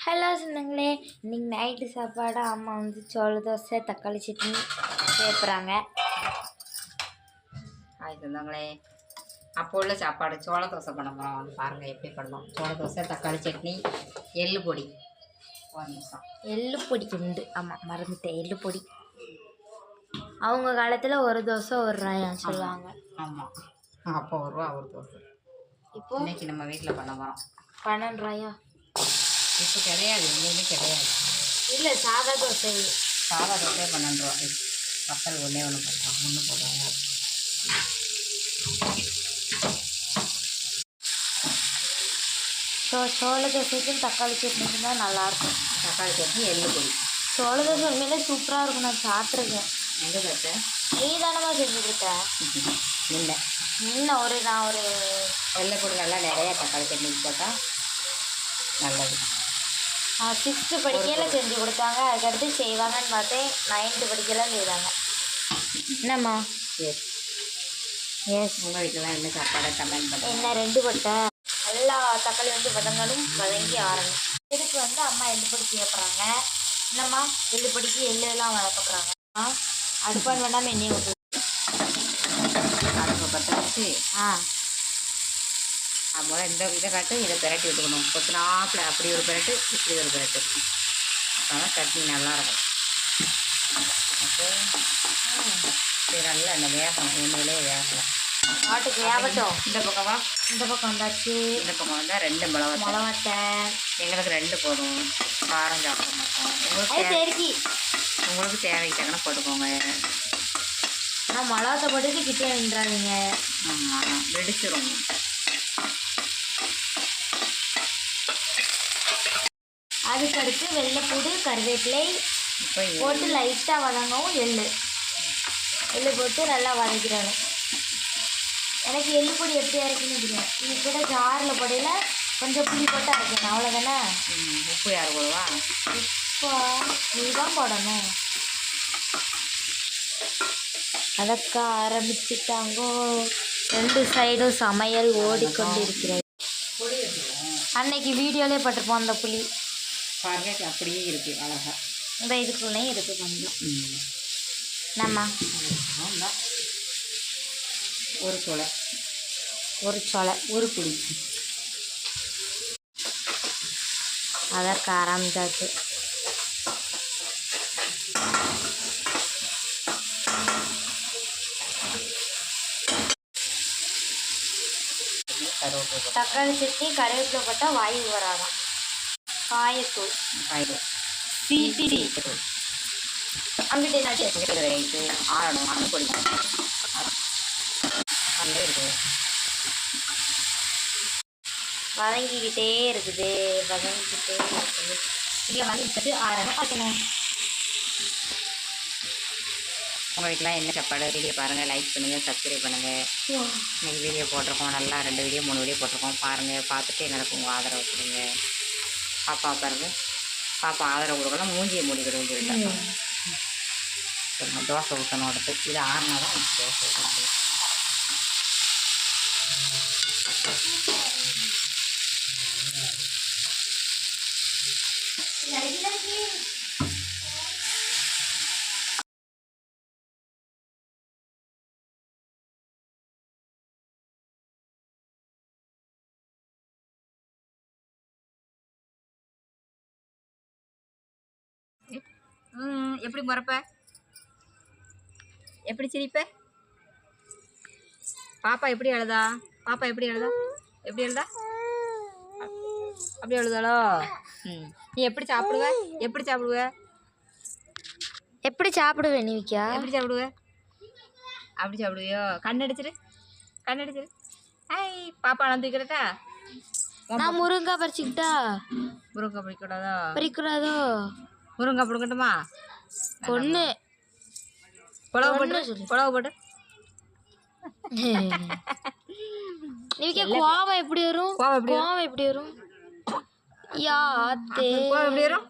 Hello சொந்தங்களே, இன்றைக்கி night சாப்பாடு அம்மா வந்து சோள தோசை தக்காளி சட்னி சேர்ப்புறாங்க. அது சொந்தங்களே, அப்போ உள்ள சாப்பாடு சோள தோசை பண்ண போகிறோம். பாருங்கள் எப்படி பண்ணோம். சோள தோசை தக்காளி சட்னி எள்ளு பொடி. ஒரு நிமிஷம், எள்ளு பொடி உண்டு. ஆமாம், மறந்துட்டேன். எள்ளு பொடி அவங்க காலத்தில் ஒரு தோசை ஒரு ரூபாயான்னு சொல்லுவாங்க. ஆமாம், அப்போ ஒரு ரூபா ஒரு தோசை. இப்போ இன்னைக்கு நம்ம வீட்டில் பண்ண போகிறோம். 12 ரூபாயா? இப்போ கிடையாது, எங்கேயுமே கிடையாது. இல்லை, சாதா தோசை. சாதா தோசை 12 ரூபா. வத்தல் ஒன்றே ஒன்று போடுறோம், ஒன்று போடுவாங்க. சோள தோசைக்கும் தக்காளி சட்னிக்கும் தான் நல்லாயிருக்கும். தக்காளி சட்னி எள்ளு பொடி. சோள தோசை உண்மையிலே சூப்பராக இருக்கும். நான் சாப்பிட்ருக்கேன். எங்கே தோசை? நீ தானமாக செஞ்சு கொடுத்தேன். இல்லை, இன்னும் நான் ஒரு எள்ளு பொடி நல்லா நிறையா தக்காளி சட்னி போட்டால் நல்லது. 6th படிக்கையில் செஞ்சு கொடுத்தாங்க. அதுக்கடுத்து செய்வாங்கன்னு பார்த்தேன். 9th படிக்கலாம் செய்வாங்க. என்னம்மா? Yes yes. உங்கள் வீட்டில் என்ன சாப்பாடு கமெண்ட் பண்ணுங்க. என்ன 2 பட்டை எல்லா தக்காளி வந்து வதங்கலும் வதங்கி ஆரணும். இதுக்கு வந்து அம்மா எள்ளுப்பொடி சேர்ப்புறாங்க. என்னம்மா? எள்ளுப்பொடிக்கு எள்ளெல்லாம் வதக்கப்படுறாங்க. அடுப்பான் வேண்டாமல் எண்ணெய் ஊற்று. அடுப்பை பற்ற வச்சு அதுபோல் இந்த இதை காட்டு இதை பிரட்டி விட்டுக்கணும். கொத்தினாப்பில் அப்படி ஒரு பிரட்டு, இப்படி ஒரு பிரட்டு. அதனால் சட்னி நல்லாயிருக்கும். ஓகே, சரி, நல்லா என்ன வேகணும், எண்ணெயிலே வேகணும். ஆட்டுக்கு வேகட்டும். இந்த பக்கமா? இந்த பக்கம் வந்தாச்சு. இந்த பக்கம் வந்தால் 2 மிளகாத்தூள். எங்களுக்கு 2 போதும், காரம் சாப்பிட மாட்டோம். உங்களுக்கு தேவைக்கான போட்டுக்கோங்க. ஆனால் மிளகாத்தை போட்டுட்டு கிட்டே நின்றாதீங்க. ஆமாம், வெடிச்சிரும். அதுக்கடுத்து வெள்ளைப்பூடு கருவேப்பிலை போட்டு லைட்டாக வதங்கவும் எள்ளு போட்டு நல்லா வதக்கிடணும். எனக்கு எள்ளு பொடி எப்படி அரைக்கணும் தெரியும். இது கூட ஜாரில் பொடியில் கொஞ்சம் புளி போட்டு அரைக்கணும், அவ்வளோதானே. உப்பு யார் போடுவா? உப்பா நீ தான் போடணும். வதக்க ஆரம்பிச்சுட்டாங்கோ. 2 சைடும் சமையல் ஓடிக்கொண்டு இருக்கிறது. அன்னைக்கு வீடியோலே பட்டிருப்போம் அந்த புளி. பாருங்க, அப்படியே இருக்கு அழகா. இந்த இதுக்குள்ளேயும் இருக்கு கொஞ்சம். நம்ம ஒரு சொலை ஒரு புளி அதற்கு ஆரம்பிச்சாச்சு. தக்காளி சட்னி கருவேப்பிலை போட்டால் வாயு வராதான். காயத்தூள் சிடி அங்கிட்டு ஆறணும். அந்த பொடி வதங்கிக்கிட்டே இருக்குது. இங்கே வதங்கிட்டு ஆறணும் பார்க்கணும். உங்கள் வீட்டில் என்ன சாப்பாடு? வீடியோ பாருங்கள், லைக் பண்ணுங்கள், சப்ஸ்கிரைப் பண்ணுங்கள். இன்றைக்கி வீடியோ போட்டிருக்கோம், நல்லா 2 வீடியோ 3 வீடியோ போட்டிருக்கோம். பாருங்கள், பார்த்துட்டு எங்களுக்கு உங்கள் ஆதரவு கொடுங்க. பாப்பா பாருங்கள், பாப்பா ஆதரவு கொடுக்கலாம். மூஞ்சியை மூடிக்கிட்டு சொல்லிட்டாங்க. தோசை ஊற்றணும். அடுத்து இது ஆறுனா தான் தோசை ஊற்றணும். எப்படி முறைப்ப? எப்படி சிரிப்ப? பாப்பா எப்படி எழுதா? எப்படி எழுதா? அப்படி எழுதாளோ? நீ எப்படி சாப்பிடுவ? எப்படி சாப்பிடுவேன் நீவிக்கா? எப்படி சாப்பிடுவ? அப்படி சாப்பிடுவியோ? கண்ணடிச்சிரு. ஐய், பாப்பா நான் தூக்கிறட்டா? நான் முருங்காய் பறிச்சுக்கிட்டா? முருங்காய் பறிக்கூடாதோ? முருங்காய் பிடிக்கட்டுமா? பொண்ணு புலவு போட்டு நீவிக்கா கோவம் எப்படி வரும்? யாத்தே எப்படி வரும்?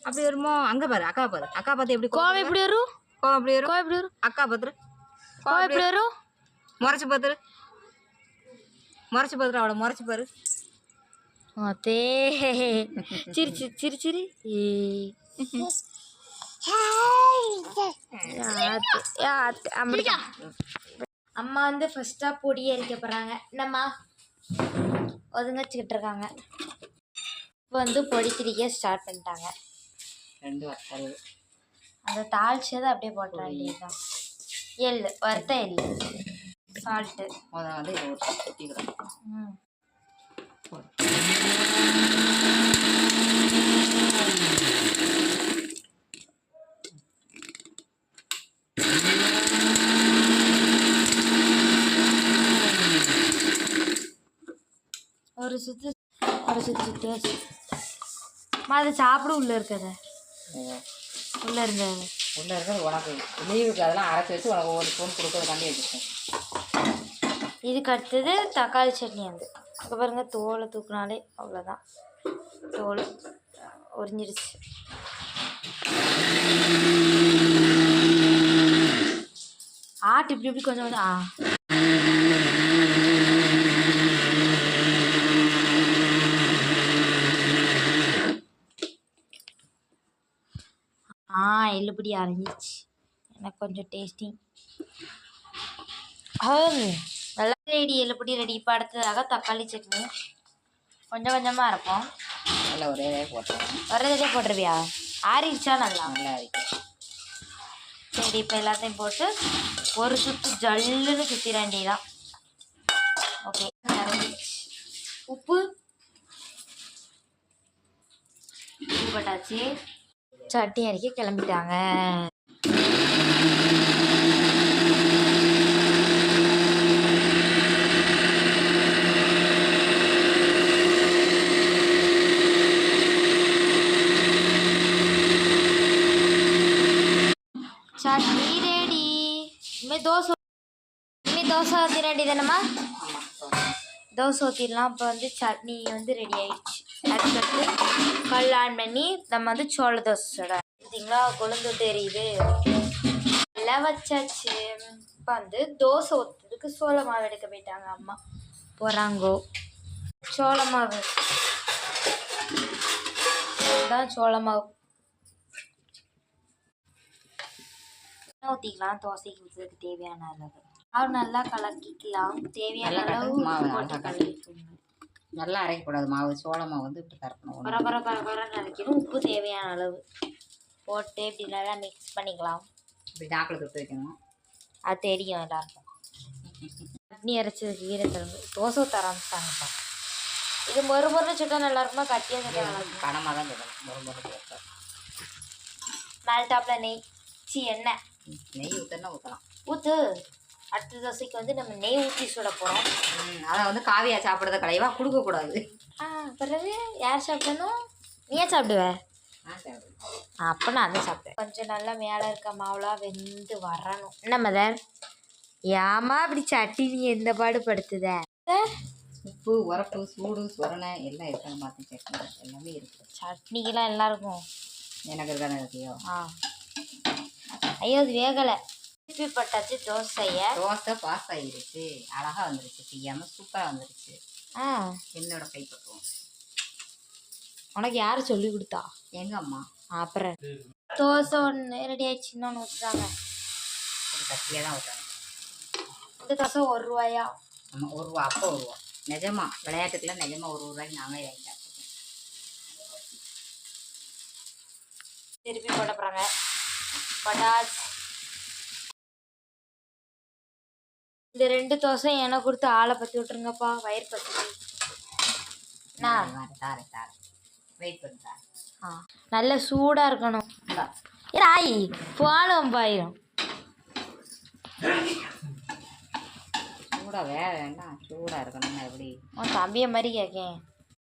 அப்படி வருமோ? அங்கே பாரு, அக்கா பார்த்து எப்படி கோவம் எப்படி வரும்? அக்கா பார்த்துரு. கோவம் எப்படி வரும்? முறைச்சி பார்த்துரு. அவளை முறைச்சி பாரு. அதே சிரிச்சு சிரி சிரி அம்மா வந்து ஃபர்ஸ்டா பொடியை அரிக்க போறாங்க. என்னம்மா ஒதுங்கச்சிக்கிட்டு இருக்காங்க. இப்போ வந்து பொடி திரிக்க ஸ்டார்ட் பண்ணிட்டாங்க. அந்த தாளிச்சதை அப்படியே போட்டுற வேண்டியதுதான். எள்ளு வறுத்த எள்ளு சால்ட்டு ஒரு சுத்து சுத்தியா அது சாப்பிட உள்ள இருக்கத உள்ள இருந்தது உனக்கு லீவுக்கு அதெல்லாம் அரைச்சி வச்சு உனக்கு ஒரு ஸ்பூன் கொடுக்கறதுக்காண்டி வச்சுருக்கேன். இதுக்கு அடுத்தது தக்காளி சட்னி. வந்து இப்போ பாருங்க தோலை தூக்குனாலே அவ்வளோதான், தோல் உறிஞ்சிடுச்சு. ஆட்டு இப்படி இப்படி கொஞ்சம் கொஞ்சம் எள்ளுப்படி அரைஞ்சிச்சு. எனக்கு கொஞ்சம் டேஸ்டிங் நல்லா ரெடி. எள்ளுப்படி ரெடி. இப்போ அடுத்ததாக தக்காளி சட்னி கொஞ்சம் கொஞ்சமாக இருப்போம். நல்லா ஒரே போட்டுருவோம். ஒரே போட்டுருவியா? ஆறிடுச்சா? நல்லா இருக்கு. சரி, இப்போ எல்லாத்தையும் போட்டு ஒரு சுற்று ஜல்லுன்னு சுற்றிட வேண்டியதான். ஓகே, உப்பு போட்டாச்சு. சட்னி அரைக்க கிளம்பிட்டாங்க. சட்னி ரெடி. இனிமேல் தோசை ஊற்றி ரெடி தானம்மா? தோசை ஊற்றிடலாம். இப்போ வந்து சட்னி வந்து ரெடி ஆயிடுச்சு. அதுக்கடுத்து கல் ஆன் பண்ணி நம்ம வந்து சோள தோசை சுட பார்த்தீங்களா, கொழுந்து தெரியுது. எல்லாம் வச்சாச்சு. இப்போ வந்து தோசை ஊற்றுறதுக்கு சோள மாவு எடுக்க போயிட்டாங்க அம்மா. போகிறாங்கோ சோள மாவு தான். சோள மாவு ஊற்றிக்கலாம். தோசைக்கு ஊற்றுறதுக்கு தேவையான அளவு அவர் நல்லா கலக்கிக்கலாம். தேவையான அளவு போட்டு கலக்கிக்கணும். நல்லா அரைக்கக்கூடாது மாவு. சோள மாவு வந்து இப்படி கறக்கணும். பரபரன்னு அரைக்கணும். உப்பு தேவையான அளவு போட்டு இப்படி நல்லா மிக்ஸ் பண்ணிக்கலாம். இப்படி டாக்கில் தொட்டு வைக்கணும். அது தெரியும் எல்லாருக்கும். சட்னி அரைச்சதுக்கு ஈரத்தழும்பு தோசை ஊற்ற ஆரம்பிச்சிட்டாங்கப்பா. இது மொறு சுட்டா நல்லா இருக்குமா, கட்டியாக சுட்டா நல்லா இருக்கும்? படமாக தான் சொல்லணும். மொறு மேலே டாப்பில் எண்ணெய் நெய் ஊற்றுனா ஊற்றலாம். ஊற்று. அடுத்த தோசைக்கு வந்து நம்ம நெய் ஊற்றி சுட போகிறோம். அதை வந்து காவியா சாப்பிட்றத கலைவா கொடுக்கக்கூடாது. பிறகு யார் சாப்பிடணும்? நீயே சாப்பிடுவ? அப்போ நான் தான் சாப்பிட்டேன். கொஞ்சம் நல்லா மேலே இருக்க மாவுலாம் வெந்து வரணும். என்ன மதர்? ஏமா இப்படி சட்னி எந்த பாடுபடுத்துத? உப்பு, உரப்பு, சூடு, சொரணை எல்லாம் இருக்காங்க. மாற்றி சட்னி எல்லாமே இருக்குது. சட்னிக்கெல்லாம் எல்லாம் இருக்கும். எனக்கு இருக்காது இருக்கியோ? ஐயோ, அது வேகலை. திருப்பி போட்டாச்சு தோசையை. தோசை பாஸ் ஆகிடுச்சு. அழகாக வந்துருச்சு. செய்யாமல் சூப்பராக வந்துருச்சு. என்னோட கைப்பற்றுவோம். உனக்கு யார் சொல்லி கொடுத்தா? எங்கள் அம்மா. அப்புறம் தோசை ஒன்று ரெடி ஆயிடுச்சு. இன்னொன்று ஊற்றுறாங்க. ஒரு கட்டியாக தான் ஊற்றுறாங்க. இந்த தோசை ₹1. ஆமாம், ₹1. அப்போ ₹1. நிஜமா விளையாட்டுக்குலாம் நிஜமா ₹1 நாங்களே வாங்கிட்டேன். திருப்பி போட போகிறாங்க. பட்டாஸ் இந்த 2 தோசை எனக்கு கொடுத்து ஆளை பற்றி விட்டுருங்கப்பா. வயிறு பற்றி வெயிட் பண்ணுறேன். நல்ல சூடாக இருக்கணும். ஆயி போலும் பாயிரும். சூடாக வேண்டாம், சூடாக இருக்கணும். எப்படி உன் தம்பியை மாதிரி கேட்கேன்.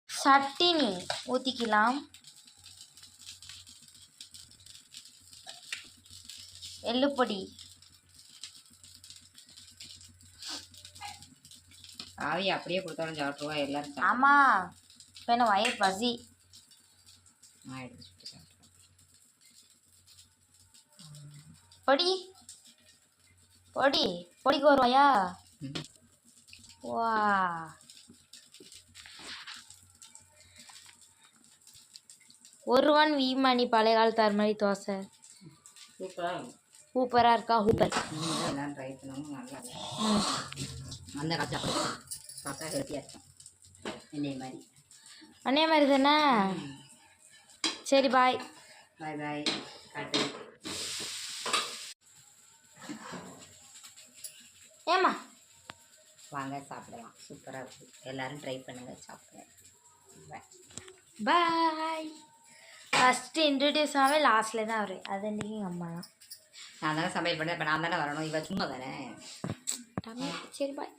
சட்டினி ஊற்றிக்கலாம். எள்ளுப்பொடி. காவியை அப்படியே கொடுத்தாலும் சாப்பிட்ருவா எல்லாரும். ஆமாம், இப்போ என்ன வயிறு பசி. பொடி பொடிக்கு ₹1. வா, 1 வீமணி பழைய காலத்து அது மாதிரி தோசை சூப்பராக இருக்கும். சூப்பராக இருக்கா ஹூப்பர். எல்லாம் ட்ரை பண்ணணும், நல்லா இருக்கும். ம் அந்த காலத்தில் அப்படி பார்த்தா ஹெல்த்தியாக இருக்கும் என்னைய மாதிரி. அண்ணே மாதிரி தானே. சரி பாய். பாய் பாய். காட்டு. ஏம்மா வாங்க சாப்பிடலாம். சூப்பராக இருக்குது. எல்லோரும் ட்ரை பண்ணுங்கள், சாப்பிடுங்க. பாய் பாய். ஃபஸ்ட்டு இன்ட்ரடியூஸ் ஆகவே லாஸ்ட்டில் தான் வரும். அது இன்றைக்கி எங்கள் அம்மா தான். நான் தானே சமையல் பண்ணேன். இப்போ நான் தானே வரணும். இவ சும்மா தானே. சரி பாய்.